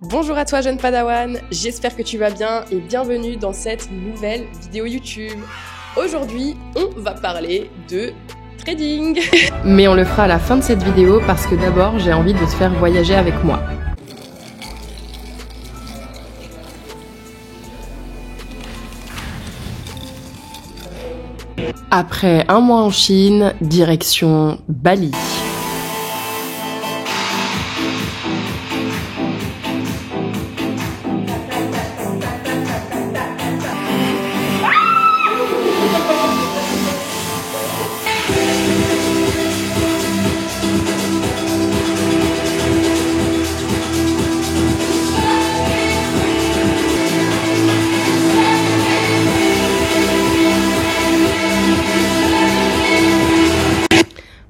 Bonjour à toi jeune padawan, j'espère que tu vas bien et bienvenue dans cette nouvelle vidéo YouTube. Aujourd'hui, on va parler de trading. Mais on le fera à la fin de cette vidéo parce que d'abord j'ai envie de te faire voyager avec moi. Après un mois en Chine, direction Bali.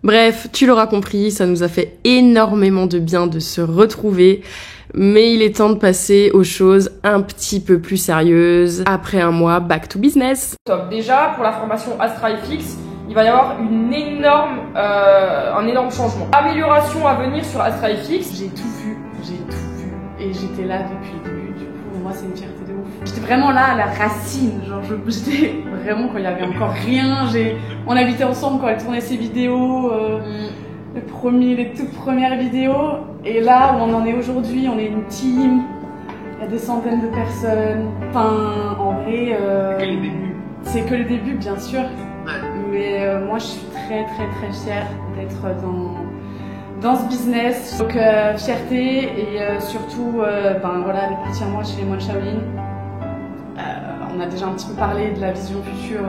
Bref, tu l'auras compris, ça nous a fait énormément de bien de se retrouver, mais il est temps de passer aux choses un petit peu plus sérieuses. Après un mois, back to business. Top. Déjà, pour la formation AstraFX, il va y avoir un énorme changement. Amélioration à venir sur AstraFX. J'ai tout vu, et j'étais là depuis le début. Du coup, pour moi, c'est une fierté de ouf. J'étais vraiment là à la racine, genre j'étais vraiment quand il y avait encore rien. On habitait ensemble quand elle tournait ses vidéos, les toutes premières vidéos. Et là où on en est aujourd'hui, on est une team. Il y a des centaines de personnes. Enfin, en vrai, c'est que le début, bien sûr. Ouais. Mais moi, je suis très fière d'être dans ce business. Donc fierté et surtout voilà, de partir moi chez les moines Shaolin. On a déjà un petit peu parlé de la vision future,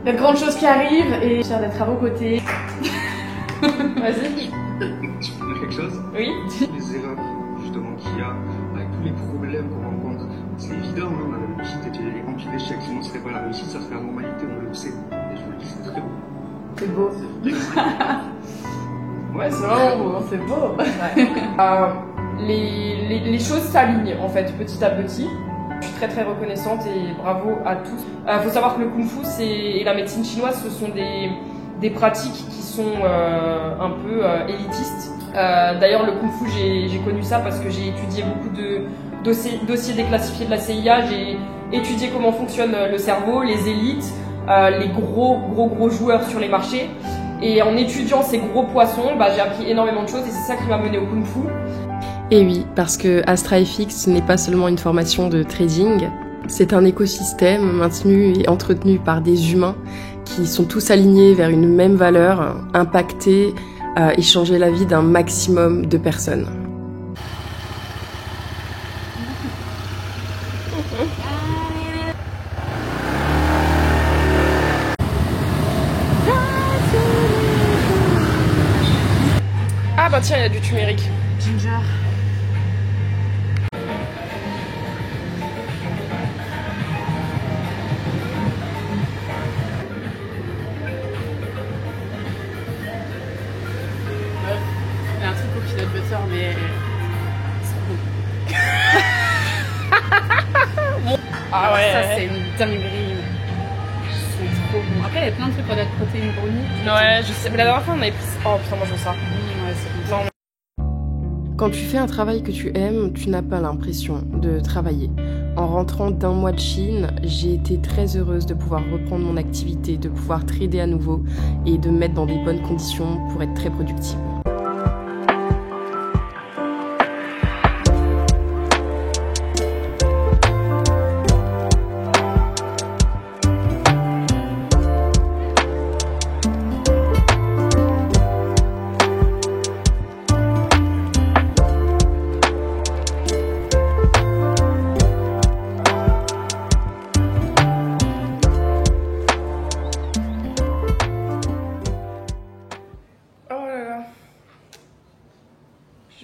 des grandes choses qui arrivent et fière d'être à vos côtés. Vas-y. Tu peux dire quelque chose? Oui. Les erreurs justement qu'il y a, avec tous les problèmes qu'on rencontre, c'est évident, hein, la réussite est remplie d'échecs, sinon ce serait pas la réussite, ça serait la normalité, on le sait. Et je vous le dis, c'est très beau. C'est beau. Ouais, c'est vraiment beau, c'est beau. Ouais. Les choses s'alignent en fait petit à petit. Je suis très reconnaissante et bravo à tous. Faut savoir que le Kung Fu et la médecine chinoise, ce sont des pratiques qui sont un peu élitistes. D'ailleurs, le Kung Fu, j'ai connu ça parce que j'ai étudié beaucoup de dossiers déclassifiés de la CIA. J'ai étudié comment fonctionne le cerveau, les élites, les gros joueurs sur les marchés. Et en étudiant ces gros poissons, j'ai appris énormément de choses et c'est ça qui m'a menée au Kung Fu. Et oui, parce que AstraFX n'est pas seulement une formation de trading, c'est un écosystème maintenu et entretenu par des humains qui sont tous alignés vers une même valeur, impacter et changer la vie d'un maximum de personnes. Ah bah tiens, il y a du turmeric. Ginger. Il y a un truc au peanut butter, mais c'est bon. Ah ouais. Ça, c'est une dinguerie. C'est trop bon. Après, il y a plein de trucs pour la protéine brownie. Ouais, je sais. Mais la dernière fois, on avait pris. Oh putain, moi je veux ça. Ouais, c'est bon. Quand tu fais un travail que tu aimes, tu n'as pas l'impression de travailler. En rentrant d'un mois de Chine, j'ai été très heureuse de pouvoir reprendre mon activité, de pouvoir trader à nouveau et de me mettre dans des bonnes conditions pour être très productive.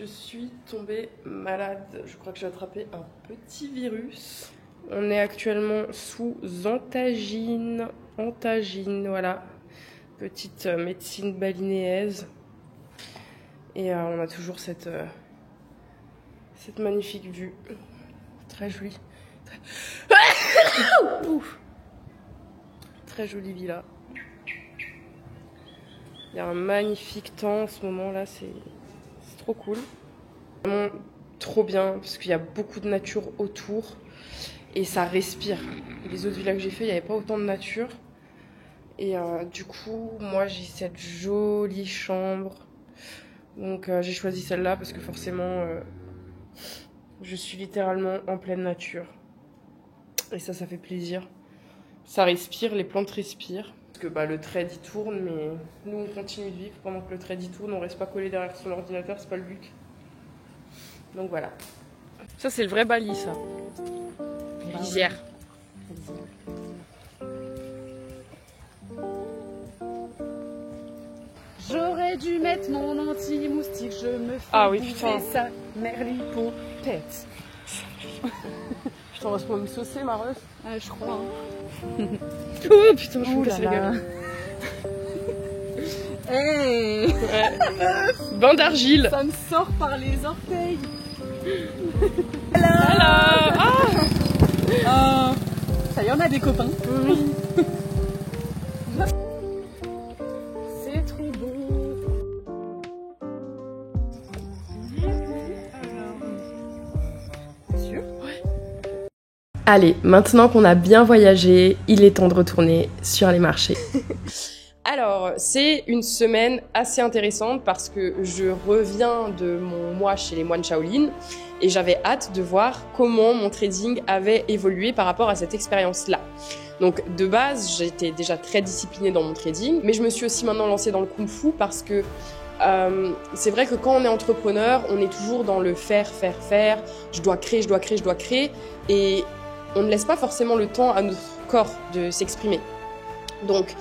Je suis tombée malade. Je crois que j'ai attrapé un petit virus. On est actuellement sous antagine. Voilà. Petite médecine balinéaise. Et on a toujours cette magnifique vue. Très jolie. Très jolie villa. Il y a un magnifique temps en ce moment là, c'est trop cool. trop bien parce qu'il y a beaucoup de nature autour et ça respire. Les autres villas que j'ai fait, il n'y avait pas autant de nature. Et du coup, moi j'ai cette jolie chambre. Donc j'ai choisi celle-là parce que forcément, je suis littéralement en pleine nature. Et ça fait plaisir. Ça respire, les plantes respirent. Parce que le trade il tourne, mais nous on continue de vivre pendant que le trade il tourne. On reste pas collé derrière son ordinateur, c'est pas le but. Donc voilà. Ça c'est le vrai Bali, ça. Lisière. J'aurais dû mettre mon anti-moustique, je me fais putain. ça, merlipotette. Putain, on va se me saucer, ma ref. Je crois. Hein. Oh putain, je me casse la gueule. Hey ouais. Bain d'argile. Ça me sort par les orteils. Ça y est, on a des copains. Oui. C'est trop beau. Sûr ? Ouais. Allez, maintenant qu'on a bien voyagé, il est temps de retourner sur les marchés. Alors, c'est une semaine assez intéressante parce que je reviens de mon mois chez les moines Shaolin et j'avais hâte de voir comment mon trading avait évolué par rapport à cette expérience-là. Donc, de base, j'étais déjà très disciplinée dans mon trading, mais je me suis aussi maintenant lancée dans le kung-fu parce que c'est vrai que quand on est entrepreneur, on est toujours dans le faire, je dois créer, et on ne laisse pas forcément le temps à notre corps de s'exprimer. Donc,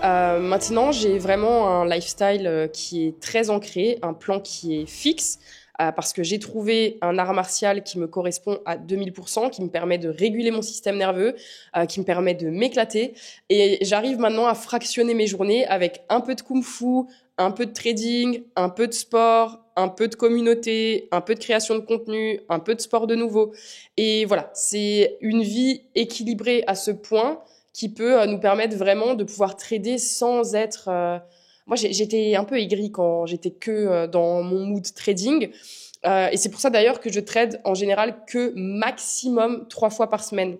maintenant, j'ai vraiment un lifestyle qui est très ancré, un plan qui est fixe, parce que j'ai trouvé un art martial qui me correspond à 2000%, qui me permet de réguler mon système nerveux, qui me permet de m'éclater. Et j'arrive maintenant à fractionner mes journées avec un peu de kung-fu, un peu de trading, un peu de sport, un peu de communauté, un peu de création de contenu, un peu de sport de nouveau. Et voilà, c'est une vie équilibrée à ce point qui peut nous permettre vraiment de pouvoir trader sans être... Moi, j'étais un peu aigrie quand j'étais que dans mon mood trading. Et c'est pour ça d'ailleurs que je trade en général que maximum 3 fois par semaine.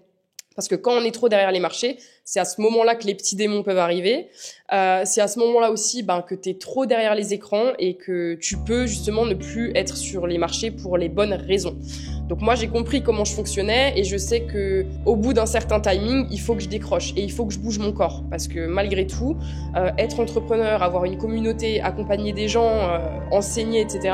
Parce que quand on est trop derrière les marchés, c'est à ce moment-là que les petits démons peuvent arriver. C'est à ce moment-là aussi que tu es trop derrière les écrans et que tu peux justement ne plus être sur les marchés pour les bonnes raisons. Donc moi, j'ai compris comment je fonctionnais et je sais que au bout d'un certain timing, il faut que je décroche et il faut que je bouge mon corps. Parce que malgré tout, être entrepreneur, avoir une communauté, accompagner des gens, enseigner, etc.,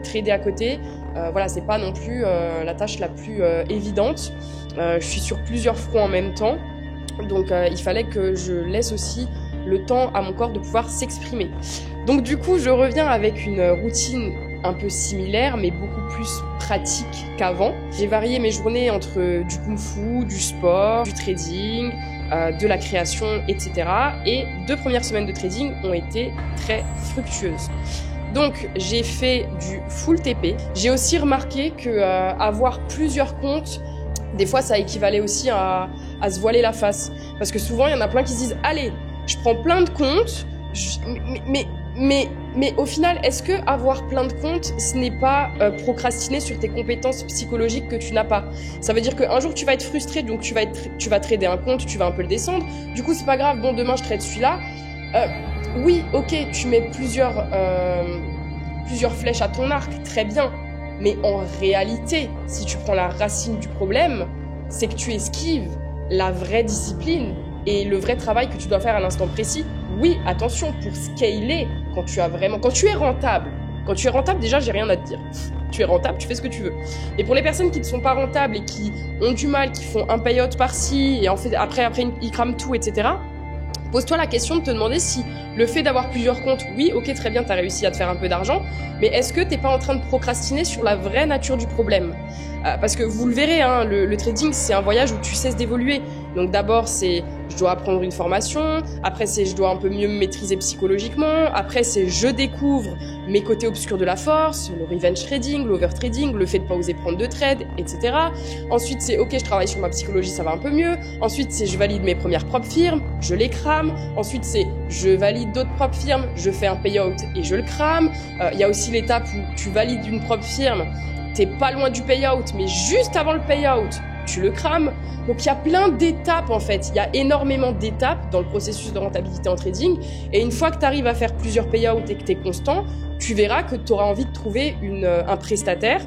trader à côté, voilà, c'est pas non plus la tâche la plus évidente. Je suis sur plusieurs fronts en même temps, donc il fallait que je laisse aussi le temps à mon corps de pouvoir s'exprimer. Donc du coup, je reviens avec une routine un peu similaire, mais beaucoup plus pratique qu'avant. J'ai varié mes journées entre du kung-fu, du sport, du trading, de la création, etc. Et 2 premières semaines de trading ont été très fructueuses. Donc, j'ai fait du full TP. J'ai aussi remarqué que avoir plusieurs comptes, des fois, ça équivalait aussi à se voiler la face. Parce que souvent, il y en a plein qui se disent « Allez, je prends plein de comptes, mais au final, est-ce que avoir plein de comptes, ce n'est pas procrastiner sur tes compétences psychologiques que tu n'as pas? Ça veut dire qu'un jour, tu vas être frustré, donc tu vas trader un compte, tu vas un peu le descendre. Du coup, c'est pas grave, bon, demain, je trade celui-là. Oui, ok, tu mets plusieurs flèches à ton arc, très bien. Mais en réalité, si tu prends la racine du problème, c'est que tu esquives la vraie discipline et le vrai travail que tu dois faire à l'instant précis. Oui, attention, pour scaler, quand tu es rentable, déjà, j'ai rien à te dire. Tu es rentable, tu fais ce que tu veux. Et pour les personnes qui ne sont pas rentables et qui ont du mal, qui font un payout par-ci, et en fait, après, ils crament tout, etc., pose-toi la question de te demander si le fait d'avoir plusieurs comptes, oui, ok, très bien, t'as réussi à te faire un peu d'argent, mais est-ce que t'es pas en train de procrastiner sur la vraie nature du problème? Parce que vous le verrez, hein, le trading, c'est un voyage où tu cesses d'évoluer. Donc d'abord, c'est je dois apprendre une formation, après c'est je dois un peu mieux me maîtriser psychologiquement, après c'est je découvre mes côtés obscurs de la force, le revenge trading, l'overtrading, le fait de pas oser prendre de trade, etc. Ensuite c'est ok, je travaille sur ma psychologie, ça va un peu mieux. Ensuite c'est je valide mes premières propres firmes, je les crame. Ensuite c'est je valide d'autres propres firmes, je fais un payout et je le crame. Il y a aussi l'étape où tu valides une propre firme t'es pas loin du payout, mais juste avant le payout, tu le crames. Donc il y a plein d'étapes en fait, il y a énormément d'étapes dans le processus de rentabilité en trading, et une fois que tu arrives à faire plusieurs payouts et que tu es constant, tu verras que tu auras envie de trouver un prestataire,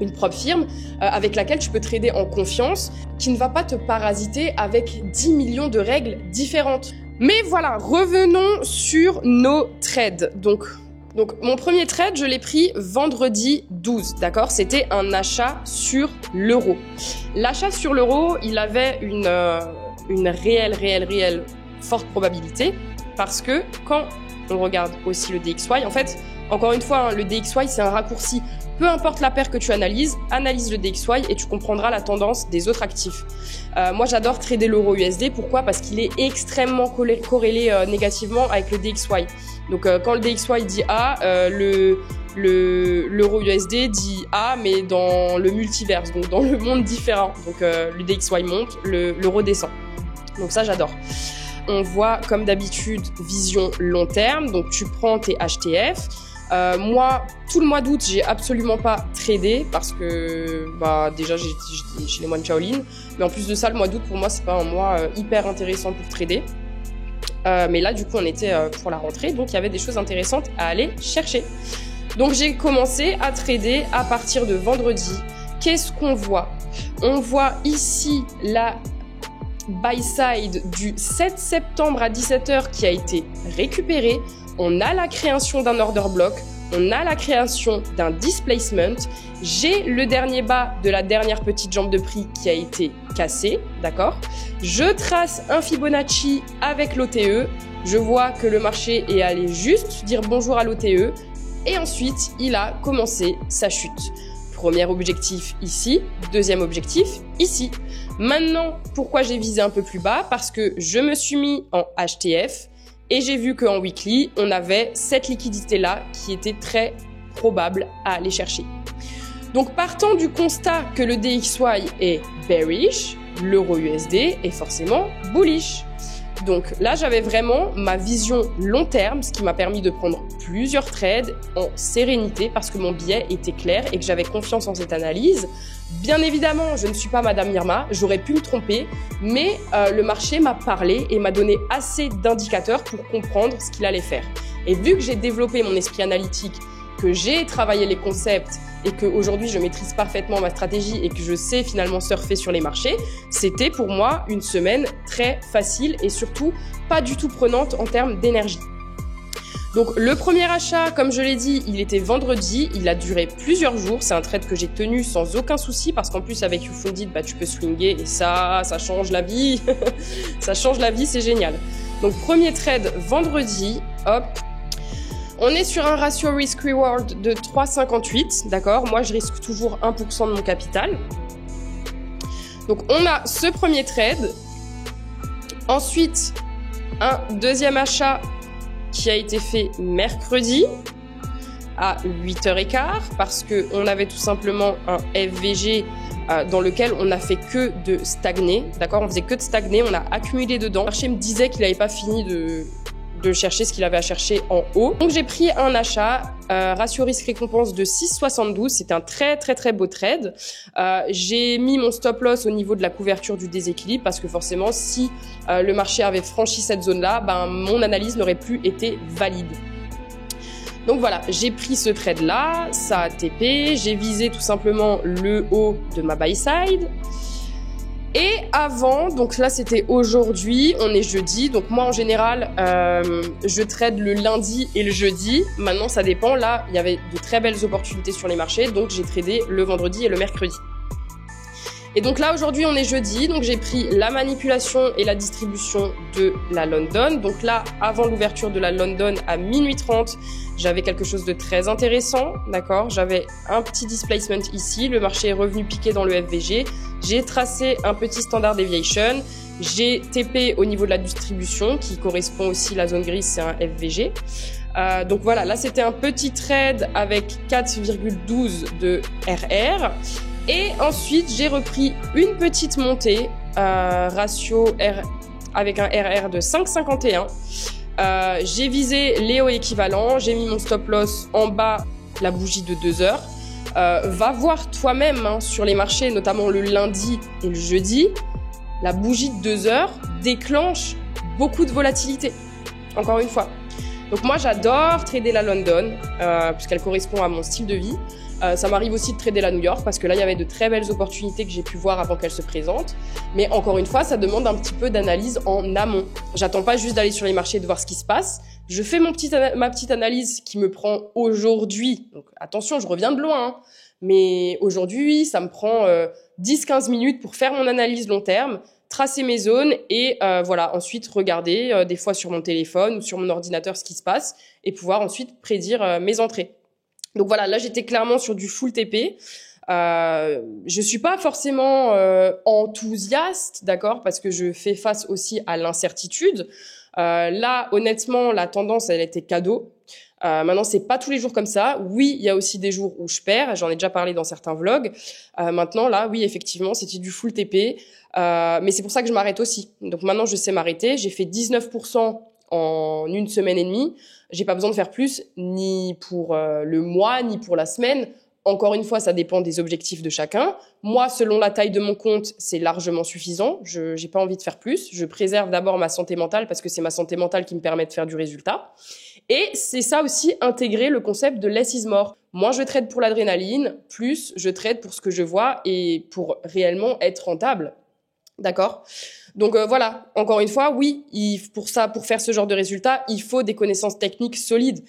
une propre firme avec laquelle tu peux trader en confiance, qui ne va pas te parasiter avec 10 millions de règles différentes. Mais voilà, revenons sur nos trades. Donc mon premier trade, je l'ai pris vendredi 12, d'accord? C'était un achat sur l'euro. L'achat sur l'euro, il avait une réelle forte probabilité, parce que quand on regarde aussi le DXY, en fait, encore une fois, le DXY, c'est un raccourci. Peu importe la paire que tu analyse le DXY et tu comprendras la tendance des autres actifs. Moi, j'adore trader l'euro USD. Pourquoi? Parce qu'il est extrêmement corrélé négativement avec le DXY. Donc, quand le DXY dit A, l'euro USD dit A, mais dans le multiverse, donc dans le monde différent. Donc, le DXY monte, l'euro descend. Donc ça, j'adore. On voit, comme d'habitude, vision long terme. Donc, tu prends tes HTF. Moi, tout le mois d'août, j'ai absolument pas tradé parce que déjà j'étais chez les moines Shaolin, mais en plus de ça, le mois d'août pour moi c'est pas un mois hyper intéressant pour trader. Mais là, du coup, on était pour la rentrée, donc il y avait des choses intéressantes à aller chercher. Donc j'ai commencé à trader à partir de vendredi. Qu'est-ce qu'on voit? On voit ici la buy side du 7 septembre à 17h qui a été récupérée. On a la création d'un order block, on a la création d'un displacement. J'ai le dernier bas de la dernière petite jambe de prix qui a été cassé, d'accord? Je trace un Fibonacci avec l'OTE. Je vois que le marché est allé juste dire bonjour à l'OTE. Et ensuite, il a commencé sa chute. Premier objectif ici, deuxième objectif ici. Maintenant, pourquoi j'ai visé un peu plus bas? Parce que je me suis mis en HTF. Et j'ai vu qu'en weekly, on avait cette liquidité-là qui était très probable à aller chercher. Donc, partant du constat que le DXY est bearish, l'euro USD est forcément bullish. Donc là, j'avais vraiment ma vision long terme, ce qui m'a permis de prendre plusieurs trades en sérénité parce que mon biais était clair et que j'avais confiance en cette analyse. Bien évidemment, je ne suis pas Madame Irma, j'aurais pu me tromper, mais le marché m'a parlé et m'a donné assez d'indicateurs pour comprendre ce qu'il allait faire. Et vu que j'ai développé mon esprit analytique, que j'ai travaillé les concepts et qu'aujourd'hui je maîtrise parfaitement ma stratégie et que je sais finalement surfer sur les marchés, c'était pour moi une semaine très facile et surtout pas du tout prenante en termes d'énergie. Donc le premier achat, comme je l'ai dit, il était vendredi, il a duré plusieurs jours, c'est un trade que j'ai tenu sans aucun souci parce qu'en plus avec YouFunded, tu peux swinger et ça change la vie, ça change la vie, c'est génial. Donc premier trade vendredi, hop, on est sur un ratio risk-reward de 3,58, d'accord? Moi, je risque toujours 1% de mon capital. Donc, on a ce premier trade. Ensuite, un deuxième achat qui a été fait mercredi à 8h15 parce qu'on avait tout simplement un FVG dans lequel on n'a fait que de stagner, d'accord? On faisait que de stagner, on a accumulé dedans. Le marché me disait qu'il n'avait pas fini de chercher ce qu'il avait à chercher en haut. Donc j'ai pris un achat, ratio risque-récompense de 6,72. C'est un très beau trade. J'ai mis mon stop loss au niveau de la couverture du déséquilibre parce que forcément, si le marché avait franchi cette zone-là, mon analyse n'aurait plus été valide. Donc voilà, j'ai pris ce trade-là, ça a TP, j'ai visé tout simplement le haut de ma buy side. Et avant, donc là c'était aujourd'hui, on est jeudi, donc moi en général je trade le lundi et le jeudi, maintenant ça dépend, là il y avait de très belles opportunités sur les marchés, donc j'ai tradé le vendredi et le mercredi. Et donc là aujourd'hui on est jeudi, donc j'ai pris la manipulation et la distribution de la London. Donc là avant l'ouverture de la London à minuit 30, j'avais quelque chose de très intéressant, d'accord? J'avais un petit displacement ici, le marché est revenu piquer dans le FVG, j'ai tracé un petit standard deviation, j'ai TP au niveau de la distribution qui correspond aussi, la zone grise c'est un FVG. Donc voilà, là c'était un petit trade avec 4,12 de RR. Et ensuite, j'ai repris une petite montée, ratio R avec un RR de 5,51. J'ai visé les hauts équivalents, j'ai mis mon stop loss en bas, la bougie de 2 heures. Va voir toi-même hein, sur les marchés, notamment le lundi et le jeudi, la bougie de 2 heures déclenche beaucoup de volatilité. Encore une fois. Donc moi j'adore trader la London puisqu'elle correspond à mon style de vie. Ça m'arrive aussi de trader la New York parce que là il y avait de très belles opportunités que j'ai pu voir avant qu'elles se présentent. Mais encore une fois, ça demande un petit peu d'analyse en amont. J'attends pas juste d'aller sur les marchés et de voir ce qui se passe. Je fais ma petite analyse qui me prend aujourd'hui. Donc attention, je reviens de loin. Hein. Mais aujourd'hui, ça me prend 10-15 minutes pour faire mon analyse long terme, tracer mes zones et voilà, ensuite regarder des fois sur mon téléphone ou sur mon ordinateur ce qui se passe et pouvoir ensuite prédire mes entrées. Donc voilà, là j'étais clairement sur du full TP. Je suis pas forcément enthousiaste, d'accord, parce que je fais face aussi à l'incertitude. Là, honnêtement, la tendance, elle était cadeau. Maintenant, c'est pas tous les jours comme ça. Oui, il y a aussi des jours où je perds. J'en ai déjà parlé dans certains vlogs. Maintenant, là, oui, effectivement, c'était du full TP. Mais c'est pour ça que je m'arrête aussi. Donc maintenant, je sais m'arrêter. J'ai fait 19% en 1 semaine et demie. J'ai pas besoin de faire plus, ni pour le mois, ni pour la semaine. Encore une fois, ça dépend des objectifs de chacun. Moi, selon la taille de mon compte, c'est largement suffisant. Je n'ai pas envie de faire plus. Je préserve d'abord ma santé mentale parce que c'est ma santé mentale qui me permet de faire du résultat. Et c'est ça aussi, intégrer le concept de less is more. Moins je trade pour l'adrénaline, plus je trade pour ce que je vois et pour réellement être rentable. D'accord ? Donc voilà, encore une fois, oui, pour faire ce genre de résultat, il faut des connaissances techniques solides.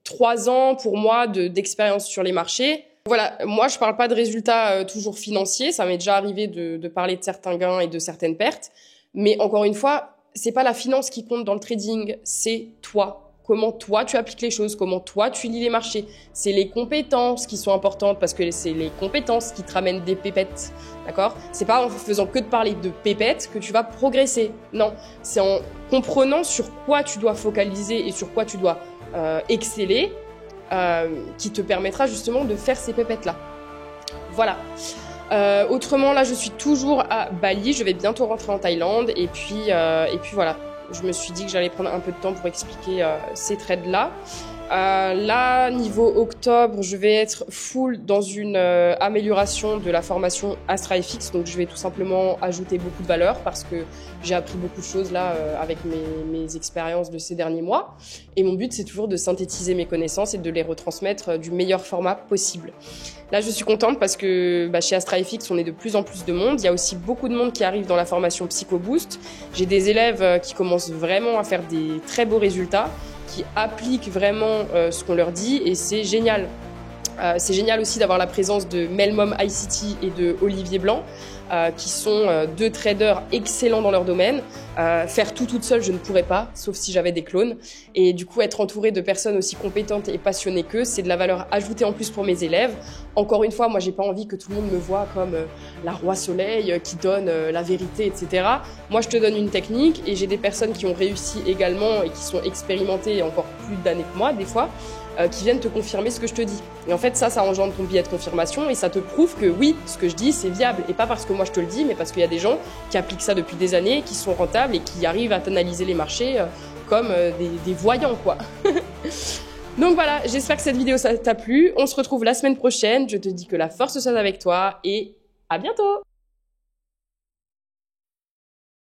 3 ans pour moi d'expérience sur les marchés. Voilà, moi je parle pas de résultats toujours financiers, ça m'est déjà arrivé de parler de certains gains et de certaines pertes, mais encore une fois, c'est pas la finance qui compte dans le trading, c'est toi. Comment toi tu appliques les choses, comment toi tu lis les marchés. C'est les compétences qui sont importantes parce que c'est les compétences qui te ramènent des pépettes, d'accord ? C'est pas en faisant que de parler de pépettes que tu vas progresser. Non, c'est en comprenant sur quoi tu dois focaliser et sur quoi tu dois exceller qui te permettra justement de faire ces pépettes-là. Voilà. Autrement, là, je suis toujours à Bali. Je vais bientôt rentrer en Thaïlande et puis voilà. Je me suis dit que j'allais prendre un peu de temps pour expliquer ces trades-là. Là, niveau octobre, je vais être full dans une amélioration de la formation AstraFX. Donc, je vais tout simplement ajouter beaucoup de valeur parce que j'ai appris beaucoup de choses là avec mes expériences de ces derniers mois. Et mon but, c'est toujours de synthétiser mes connaissances et de les retransmettre du meilleur format possible. Là, je suis contente parce que chez AstraFX, on est de plus en plus de monde. Il y a aussi beaucoup de monde qui arrive dans la formation Psycho Boost. J'ai des élèves qui commencent vraiment à faire des très beaux résultats, qui appliquent vraiment ce qu'on leur dit et c'est génial. C'est génial aussi d'avoir la présence de Melmom ICT et de Olivier Blanc, qui sont 2 traders excellents dans leur domaine. Faire tout toute seule, je ne pourrais pas, sauf si j'avais des clones. Et du coup, être entourée de personnes aussi compétentes et passionnées qu'eux, c'est de la valeur ajoutée en plus pour mes élèves. Encore une fois, moi, j'ai pas envie que tout le monde me voie comme la roi soleil qui donne la vérité, etc. Moi, je te donne une technique et j'ai des personnes qui ont réussi également et qui sont expérimentées encore plus d'années que moi, des fois, qui viennent te confirmer ce que je te dis. Et en fait, ça engendre ton billet de confirmation et ça te prouve que oui, ce que je dis, c'est viable. Et pas parce que moi je te le dis, mais parce qu'il y a des gens qui appliquent ça depuis des années, qui sont rentables et qui arrivent à t'analyser les marchés comme des voyants, quoi. Donc voilà, j'espère que cette vidéo t'a plu. On se retrouve la semaine prochaine. Je te dis que la force soit avec toi et à bientôt!